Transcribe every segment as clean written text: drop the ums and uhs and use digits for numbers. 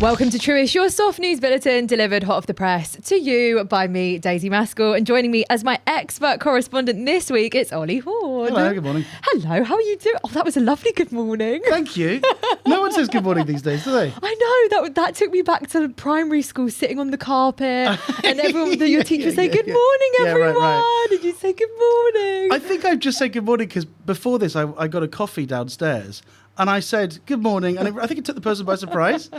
Welcome to Truish, your soft news bulletin delivered hot off the press to you by me, Daisy Maskell. And joining me as my expert correspondent this week, it's Ollie Horn. Hello, good morning. Hello, how are you doing? Oh, that was a lovely good morning. Thank you. No one says good morning these days, do they? I know, that took me back to primary school, sitting on the carpet and everyone, your teacher would say, good morning, everyone. Right. Did you say good morning? I think I've just said good morning because before this I got a coffee downstairs. And I said, good morning. And I think it took the person by surprise.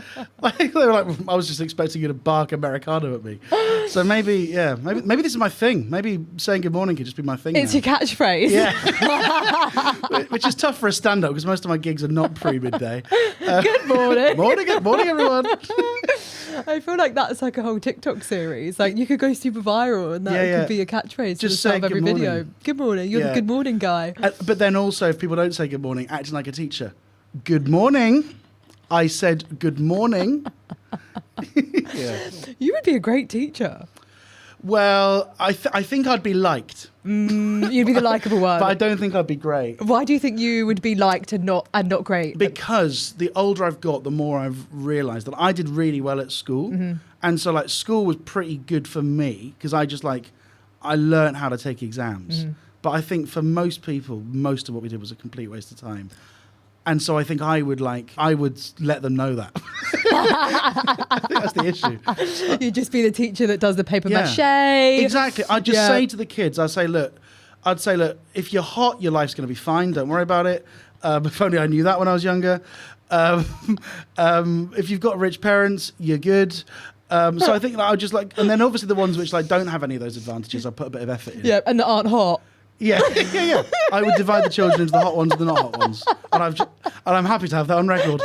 They were like, I was just expecting you to bark Americano at me. So maybe this is my thing. Maybe saying good morning could just be my thing It's now. your catchphrase. Yeah. Which is tough for a stand-up because most of my gigs are not pre-midday. Good morning. Good morning, everyone. I feel like that's like a whole TikTok series. Like you could go super viral and that could be a catchphrase Just to the start of every say good video. morning. Good morning. You're the good morning guy. But then also, if people don't say good morning, acting like a teacher. Good morning. I said good morning. Yeah. You would be a great teacher. Well, I think I'd be liked. You'd be the likable one. But I don't think I'd be great. Why do you think you would be liked and not great? Because the older I've got, the more I've realised that I did really well at school. Mm-hmm. And so like school was pretty good for me because I learned how to take exams. Mm-hmm. But I think for most people, most of what we did was a complete waste of time. And so I think I would let them know that. I think that's the issue. You'd just be the teacher that does the paper mache. Exactly. I'd just say to the kids, I'd say, look, if you're hot, your life's going to be fine. Don't worry about it. If only I knew that when I was younger. If you've got rich parents, you're good. So I think I would just and then obviously the ones which don't have any of those advantages, I put a bit of effort in. Yeah, and that aren't hot. Yeah. I would divide the children into the hot ones and the not hot ones, and I'm happy to have that on record.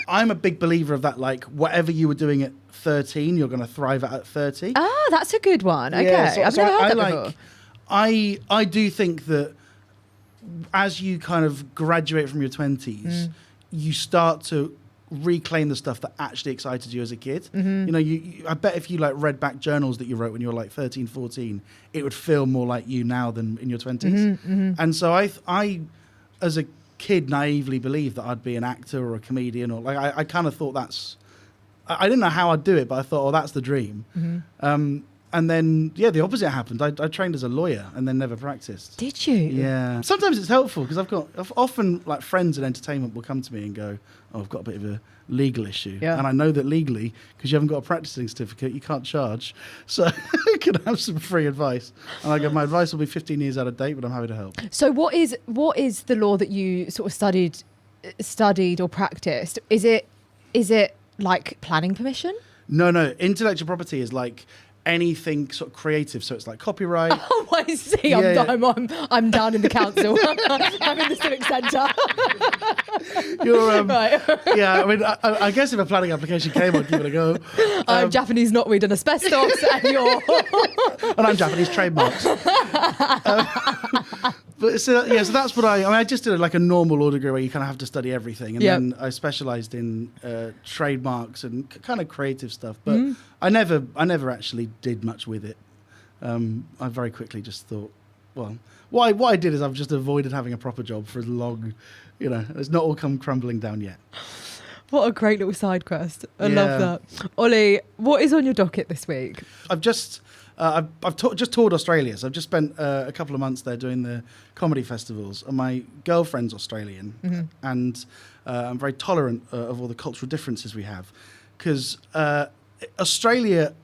I'm a big believer of that. Like whatever you were doing at 13, you're going to thrive at 30. Ah, that's a good one. Okay, I've never heard that before. I do think that as you kind of graduate from your 20s, you start to reclaim the stuff that actually excited you as a kid. Mm-hmm. You I bet if you read back journals that you wrote when you were 13, 14, it would feel more like you now than in your 20s. Mm-hmm, mm-hmm. And so I as a kid naively believed that I'd be an actor or a comedian or I kind of thought I didn't know how I'd do it, but I thought, that's the dream. Mm-hmm. And then, the opposite happened. I trained as a lawyer and then never practiced. Did you? Yeah. Sometimes it's helpful because I've often friends in entertainment will come to me and go, oh, I've got a bit of a legal issue. Yeah. And I know that legally, because you haven't got a practicing certificate, you can't charge. So you can have some free advice. And I go, my advice will be 15 years out of date, but I'm happy to help. So what is the law that you sort of studied or practiced? Is it like planning permission? No. Intellectual property is anything sort of creative, so it's like copyright. Oh, I see. I'm down in the council. I'm in the civic centre. You're right. Yeah, I mean, I guess if a planning application came, I'd give it a go. I'm Japanese knotweed and asbestos, and you're and I'm Japanese trademarks. But so that's what I just did a normal law degree where you kind of have to study everything, and then I specialised in trademarks and kind of creative stuff. But I never actually did much with it. I very quickly just thought, well, what I did is I've just avoided having a proper job for as long, it's not all come crumbling down yet. What a great little side quest. I love that. Ollie, what is on your docket this week? I've just toured Australia, so I've just spent a couple of months there doing the comedy festivals, and my girlfriend's Australian, and I'm very tolerant of all the cultural differences we have, because Australia,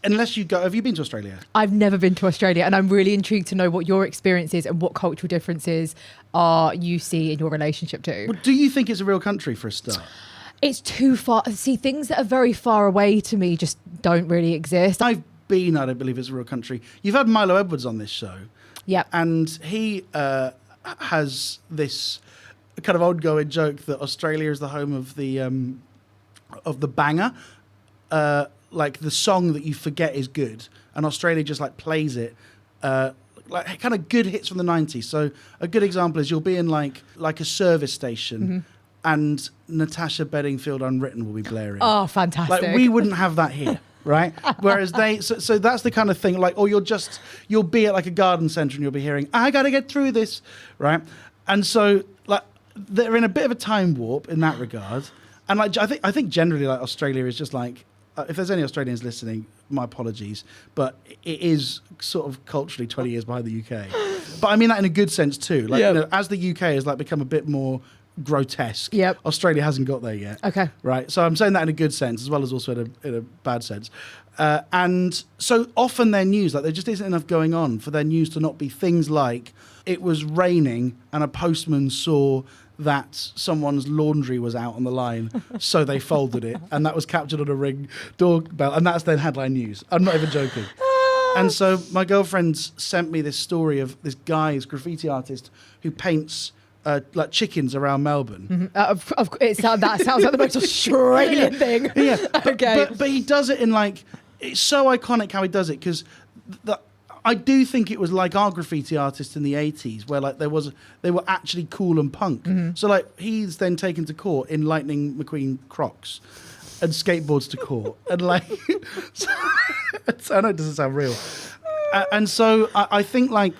unless you go, have you been to Australia? I've never been to Australia, and I'm really intrigued to know what your experience is and what cultural differences you see in your relationship to. Well, do you think it's a real country for a start? It's too far. See, things that are very far away to me just don't really exist. I don't believe it's a real country. You've had Milo Edwards on this show. Yeah. And he has this kind of ongoing joke that Australia is the home of the banger. The song that you forget is good. And Australia just plays it. Kind of good hits from the 90s. So a good example is you'll be in like a service station and Natasha Bedingfield Unwritten will be blaring. Oh, fantastic. We wouldn't have that here. Right. Whereas so that's the kind of thing or you'll be at a garden centre and you'll be hearing, I got to get through this. Right. And so they're in a bit of a time warp in that regard. And like, I think generally like Australia is just like, if there's any Australians listening, my apologies, but it is sort of culturally 20 years behind the UK. But I mean that in a good sense too. Like, you know, as the UK has like become a bit more grotesque, Australia hasn't got there yet. Okay. Right. So I'm saying that in a good sense as well as also in a bad sense. And so often their news, like there just isn't enough going on for their news to not be things like it was raining and a postman saw that someone's laundry was out on the line, so they folded it, and that was captured on a Ring doorbell, and that's then headline news. I'm not even joking. And so my girlfriend sent me this story of this guy, this graffiti artist, who paints like chickens around Melbourne. Mm-hmm. That sounds like the most Australian thing. Yeah, okay. But he does it in like, it's so iconic how he does it, because I do think it was like our graffiti artists in the 80s, where like they were actually cool and punk. Mm-hmm. So like he's then taken to court in Lightning McQueen Crocs and skateboards to court, and like I know it doesn't sound real. And so I think like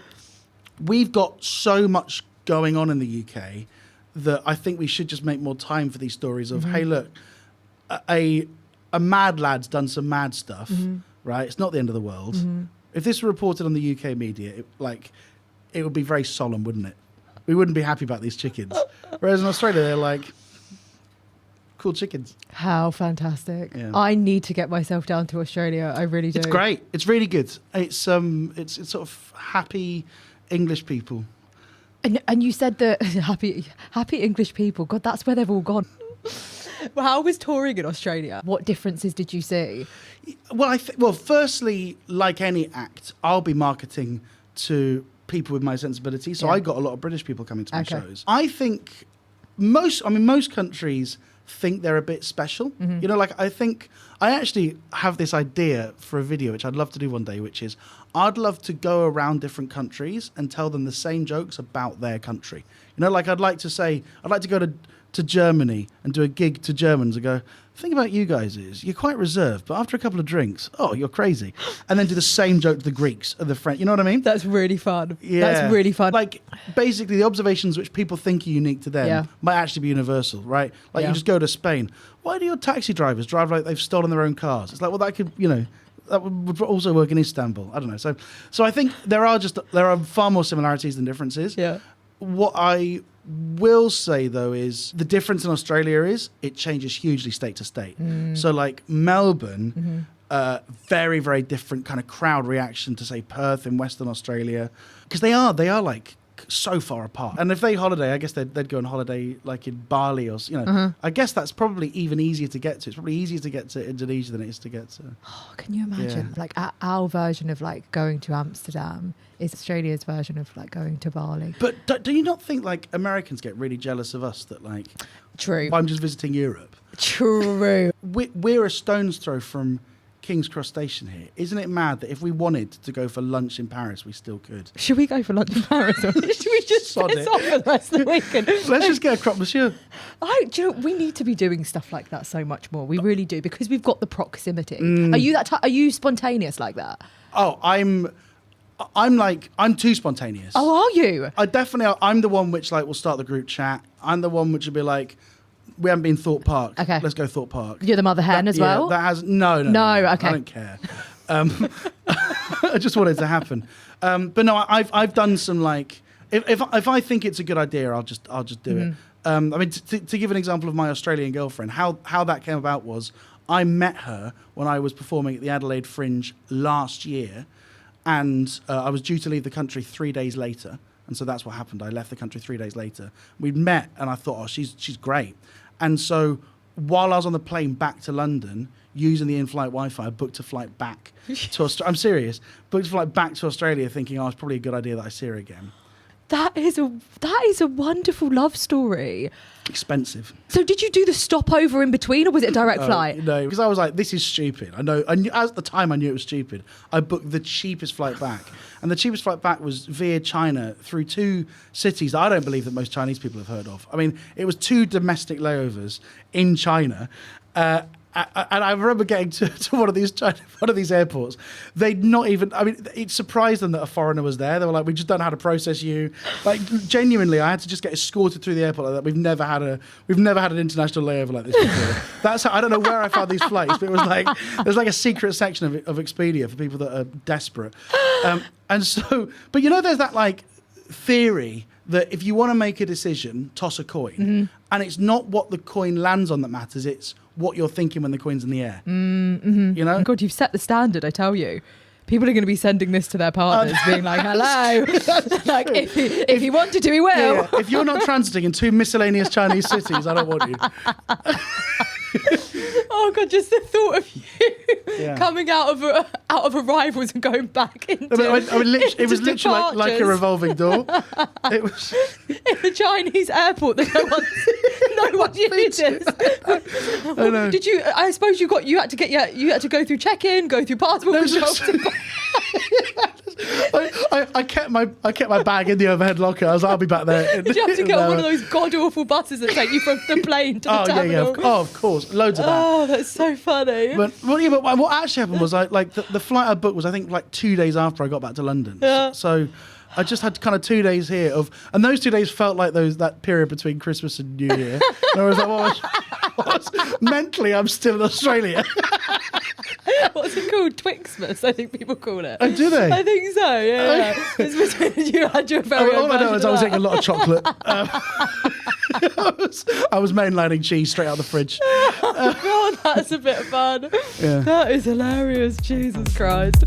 we've got so much going on in the UK that I think we should just make more time for these stories of, hey, look, a mad lad's done some mad stuff, right? It's not the end of the world. Mm-hmm. If this were reported on the UK media, it would be very solemn, wouldn't it? We wouldn't be happy about these chickens. Whereas in Australia, they're like, cool chickens. How fantastic. Yeah. I need to get myself down to Australia. I really do. It's great. It's really good. It's sort of happy English people. And you said that happy English people. God, that's where they've all gone. Well, how was touring in Australia? What differences did you see? Well, firstly, like any act, I'll be marketing to people with my sensibility. So I got a lot of British people coming to my shows. I think most countries think they're a bit special. Mm-hmm. You know, like I actually have this idea for a video, which I'd love to do one day, which is I'd love to go around different countries and tell them the same jokes about their country. You know, like I'd like to go to Germany and do a gig to Germans and go, the thing about you guys is you're quite reserved, but after a couple of drinks, oh, you're crazy. And then do the same joke to the Greeks or the French. You know what I mean? That's really fun. Yeah. That's really fun. Like, basically, the observations which people think are unique to them might actually be universal, right? Like, you just go to Spain. Why do your taxi drivers drive like they've stolen their own cars? It's like, well, that could, you know, that would also work in Istanbul. I don't know. So I think there are far more similarities than differences. Yeah. What I will say, though, is the difference in Australia is it changes hugely state to state. So, like, Melbourne, very, very different kind of crowd reaction to, say, Perth in Western Australia, because they are like so far apart. And if they holiday, I guess they'd go on holiday like in Bali or, you know, I guess that's probably even easier to get to. It's probably easier to get to Indonesia than it is to get to. Oh, can you imagine? Like our version of like going to Amsterdam is Australia's version of like going to Bali. But do you not think like Americans get really jealous of us that like, true, I'm just visiting Europe? True. We're a stone's throw from King's Cross Station here. Isn't it mad that if we wanted to go for lunch in Paris, we still could? Should we go for lunch in Paris? Or should we just piss off for the rest of the weekend? Let's just get a croque monsieur. Do you know, we need to be doing stuff like that so much more. We really do, because we've got the proximity. Are you spontaneous like that? Oh, I'm too spontaneous. Oh, are you? I'm the one which like will start the group chat. I'm the one which will be like, we haven't been Thorpe Park. Okay. Let's go Thorpe Park. You're the mother hen as well? That has no, okay. I don't care. I just want it to happen. But no, I've done some like, if I think it's a good idea, I'll just do it. I mean, to give an example of my Australian girlfriend, how that came about was I met her when I was performing at the Adelaide Fringe last year, and I was due to leave the country 3 days later. And so that's what happened. I left the country 3 days later. We'd met, and I thought, oh, she's great. And so while I was on the plane back to London, using the in-flight Wi-Fi, I booked a flight back to Australia. I'm serious. Booked a flight back to Australia thinking, oh, it's probably a good idea that I see her again. That is a wonderful love story. Expensive. So did you do the stopover in between, or was it a direct flight? No, because I was like, this is stupid. I know. At the time, I knew it was stupid. I booked the cheapest flight back. And the cheapest flight back was via China through 2 cities that I don't believe that most Chinese people have heard of. I mean, it was 2 domestic layovers in China. And I remember getting to one of these airports. They'd not even. I mean, it surprised them that a foreigner was there. They were like, "We just don't know how to process you." Like, genuinely, I had to just get escorted through the airport like that. We've never had an international layover like this before. That's how, I don't know where I found these flights, but it was like there's like a secret section of Expedia for people that are desperate. And so, but there's that like theory that if you want to make a decision, toss a coin, and it's not what the coin lands on that matters. It's what you're thinking when the coin's in the air. God, you've set the standard, I tell you. People are going to be sending this to their partners, being like, hello. Like, if he wanted to, he will. Yeah. If you're not transiting in 2 miscellaneous Chinese cities, I don't want you. Oh God, just the thought of you coming out of arrivals and going back into it was literally like a revolving door. It was in the Chinese airport that no one uses. I know. Did you? I suppose you had to go through check-in, go through passport control. I kept my bag in the overhead locker. I was like, I'll be back there. Did you have to get on one of those god awful buses that take you from the plane to the terminal? Yeah. Of course, loads of that. Oh, that's so funny. But what actually happened was the flight I booked was I think like 2 days after I got back to London. Yeah. So I just had kind of 2 days here and those 2 days felt like that period between Christmas and New Year. And I was like, mentally, I'm still in Australia. What's it called? Twixmas, I think people call it. Oh, do they? I think so, yeah. It's between you had your very all I know is I was eating a lot of chocolate. I was mainlining cheese straight out of the fridge. God, that's a bit of fun. Yeah. That is hilarious. Jesus Christ.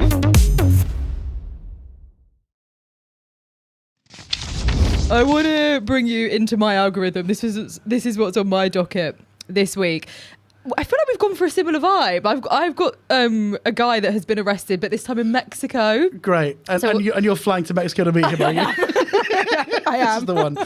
I want to bring you into my algorithm. This is what's on my docket this week. I feel like we've gone for a similar vibe. I've got a guy that has been arrested, but this time in Mexico. Great. And you're flying to Mexico to meet him, are you? I am. This is the one.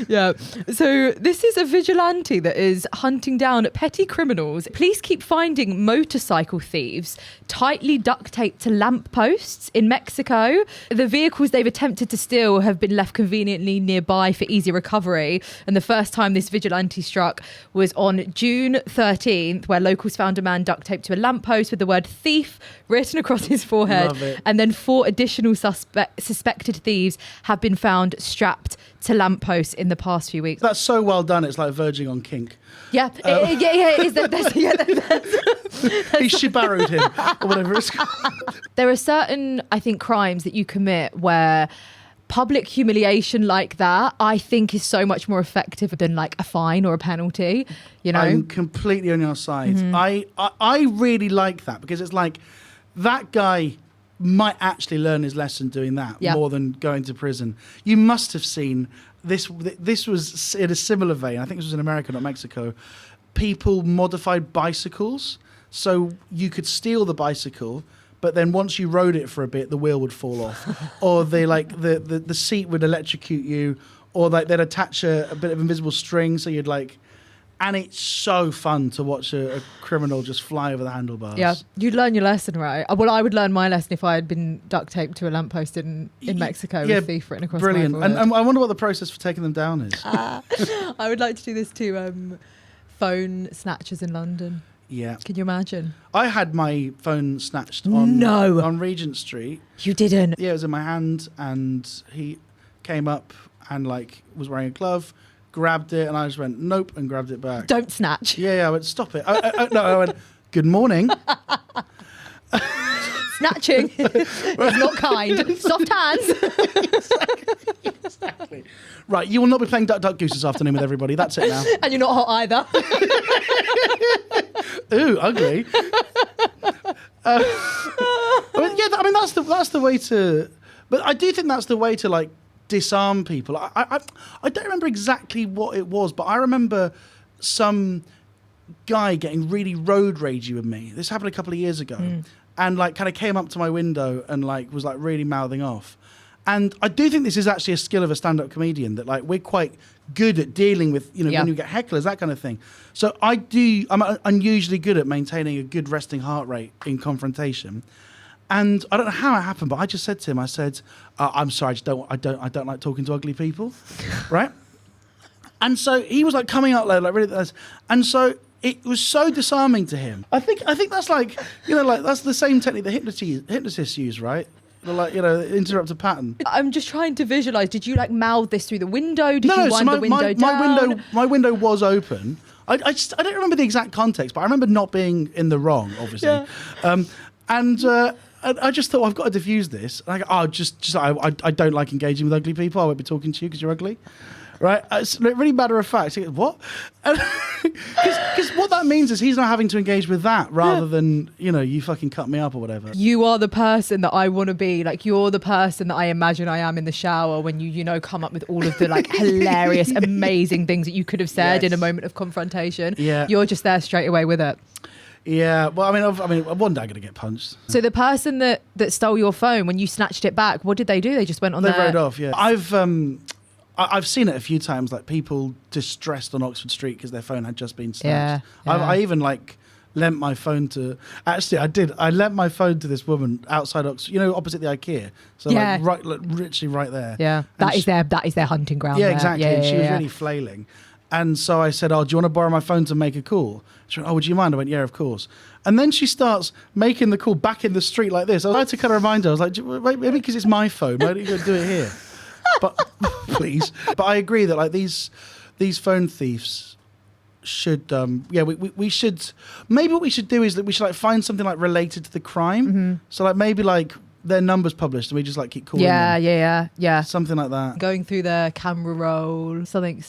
Yeah. So this is a vigilante that is hunting down petty criminals. Police keep finding motorcycle thieves tightly duct taped to lampposts in Mexico. The vehicles they've attempted to steal have been left conveniently nearby for easy recovery. And the first time this vigilante struck was on June 13th, where locals found a man duct taped to a lamppost with the word thief written across his forehead. And then 4 additional suspected thieves have been found strapped to lampposts in the past few weeks. That's so well done. It's like verging on kink. Yeah, it is. He shibaru'd him, or whatever it's called. There are certain, I think, crimes that you commit where public humiliation like that, I think, is so much more effective than like a fine or a penalty. I'm completely on your side. I really like that because it's like that guy might actually learn his lesson doing that more than going to prison. You must have seen this. This was in a similar vein. I think this was in America, not Mexico. People modified bicycles so you could steal the bicycle, but then once you rode it for a bit, the wheel would fall off, or the seat would electrocute you, or like they'd attach a bit of invisible string so you'd like. And it's so fun to watch a criminal just fly over the handlebars. Yeah, you'd learn your lesson, right? Well, I would learn my lesson if I had been duct taped to a lamppost in Mexico with thief written across brilliant. my forehead. And I wonder what the process for taking them down is. I would like to do this to phone snatchers in London. Yeah. Can you imagine? I had my phone snatched on Regent Street. You didn't? Yeah, it was in my hand, and he came up and like was wearing a glove, grabbed it, and I just went nope and grabbed it back. Don't snatch. Yeah, I went stop it. I went good morning. Snatching is not kind. Soft hands. Exactly. Right, you will not be playing Duck Duck Goose this afternoon with everybody. That's it now. And you're not hot either. Ooh, ugly. I mean that's the way to. But I do think that's the way to like disarm people. I don't remember exactly what it was, but I remember some guy getting really road ragey with me. This happened a couple of years ago, and like kind of came up to my window and like was like really mouthing off. And I do think this is actually a skill of a stand-up comedian, that like we're quite good at dealing with, when you get hecklers, that kind of thing. So I'm unusually good at maintaining a good resting heart rate in confrontation. And I don't know how it happened, but I just said to him, I said, I'm sorry, I don't like talking to ugly people, right? And so he was like coming out loud, like really, and so it was so disarming to him. I think that's like, like that's the same technique that hypnotists use, right? Like, interrupt a pattern. I'm just trying to visualize. Did you like mouth this through the window? Did you wind the window down? My window was open. I don't remember the exact context, but I remember not being in the wrong, obviously. Yeah. I just thought, I've got to diffuse this. And I go, I don't like engaging with ugly people. I won't be talking to you because you're ugly. Right? It's really matter of fact. What? Because what that means is he's not having to engage with that rather than, you fucking cut me up or whatever. You are the person that I want to be. Like, you're the person that I imagine I am in the shower when you come up with all of the like hilarious, amazing things that you could have said in a moment of confrontation. Yeah. You're just there straight away with it. Yeah, well, I mean, one day I'm going to get punched. So the person that stole your phone, when you snatched it back, what did they do? They just went on They rode off, yeah. I've seen it a few times, like people distressed on Oxford Street because their phone had just been snatched. Yeah. I even lent my phone to... Actually, I did. I lent my phone to this woman outside Oxford, opposite the IKEA. So literally right there. Yeah, that is their hunting ground. Yeah, there. exactly. Yeah, and she was really flailing. And so I said, "Oh, do you want to borrow my phone to make a call?" She went, "Oh, would you mind?" I went, "Yeah, of course." And then she starts making the call back in the street like this. I tried to kind of remind her. I was like, maybe because it's my phone. Why don't you go do it here? But please. But I agree that like these phone thieves should, we should. Maybe what we should do is that we should find something related to the crime. Mm-hmm. So maybe their numbers published and we just keep calling them. Yeah. Something like that. Going through their camera roll, something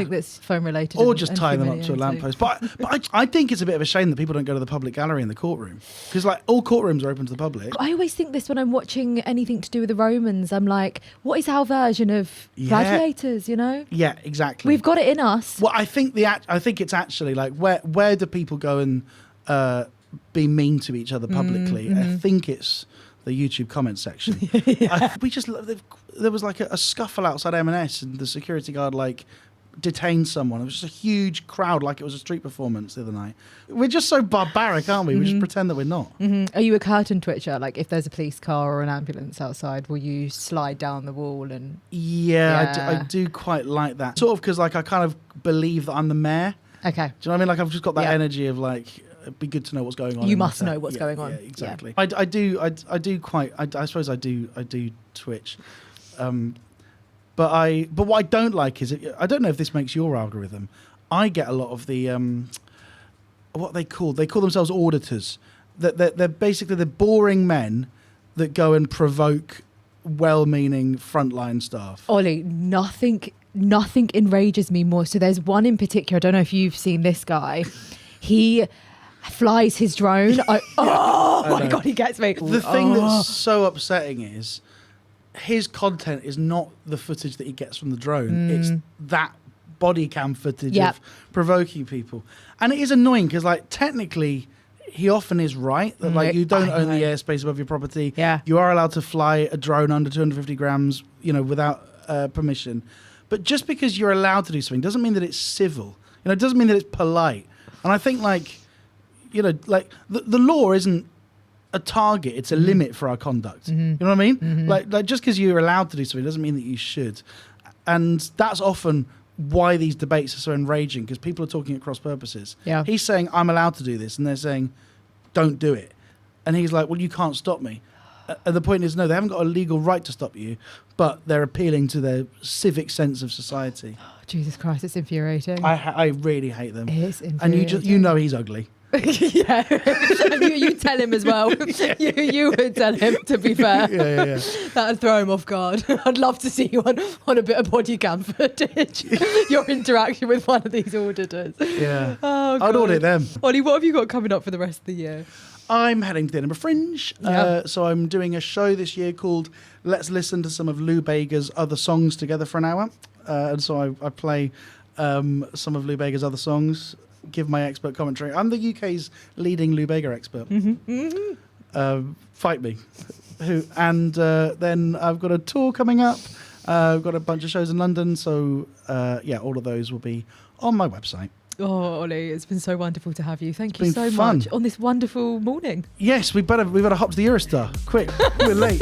that's phone related. Or just tie them up to a lamppost. But I think it's a bit of a shame that people don't go to the public gallery in the courtroom. Because all courtrooms are open to the public. I always think this when I'm watching anything to do with the Romans. I'm like, what is our version of gladiators, Yeah, exactly. We've got it in us. Well, I think it's actually where do people go and be mean to each other publicly? Mm-hmm. I think it's the YouTube comment section. There was a scuffle outside M&S and the security guard detained someone. It was just a huge crowd, like it was a street performance the other night. We're just so barbaric, aren't we? We just pretend that we're not. Mm-hmm. Are you a curtain twitcher? If there's a police car or an ambulance outside, will you slide down the wall and... I do quite like that. Sort of because I kind of believe that I'm the mayor. Okay. Do you know what I mean? I've just got that energy of it'd be good to know what's going on. You must know what's going on. Yeah, exactly. Yeah. I suppose I do Twitch. But what I don't like is I don't know if this makes your algorithm. I get a lot of the what they call themselves auditors. They're basically the boring men that go and provoke well-meaning frontline staff. Ollie, nothing enrages me more. So there's one in particular. I don't know if you've seen this guy. He flies his drone. Oh my God, he gets me. The thing that's so upsetting is his content is not the footage that he gets from the drone. It's that body cam footage of provoking people. And it is annoying because technically he often is right that you don't own the airspace above your property. Yeah. You are allowed to fly a drone under 250 grams, without permission. But just because you're allowed to do something doesn't mean that it's civil. It doesn't mean that it's polite. And I think the law isn't a target, it's a limit for our conduct. Mm-hmm. You know what I mean? Mm-hmm. Just because you're allowed to do something doesn't mean that you should. And that's often why these debates are so enraging, because people are talking at cross purposes. Yeah. He's saying, I'm allowed to do this, and they're saying, don't do it. And he's like, well, you can't stop me. And the point is, no, they haven't got a legal right to stop you, but they're appealing to their civic sense of society. Oh, Jesus Christ, it's infuriating. I really hate them. It's infuriating. And you know he's ugly. Yeah, you tell him as well. You would tell him, to be fair. Yeah. That'd throw him off guard. I'd love to see you on a bit of body cam footage. Your interaction with one of these auditors. Yeah. Oh, God. I'd audit them. Ollie, what have you got coming up for the rest of the year? I'm heading to the Edinburgh Fringe. So I'm doing a show this year called Let's Listen to Some of Lou Bega's Other Songs Together for an hour. And so I play some of Lou Bega's other songs, give my expert commentary. I'm the UK's leading Lou Bega expert. Fight me. And then I've got a tour coming up. I've got a bunch of shows in London. So, all of those will be on my website. Oh, Ollie, it's been so wonderful to have you. Thank you so fun. much on this wonderful morning. Yes, we better hop to the Eurostar. Quick, we're late.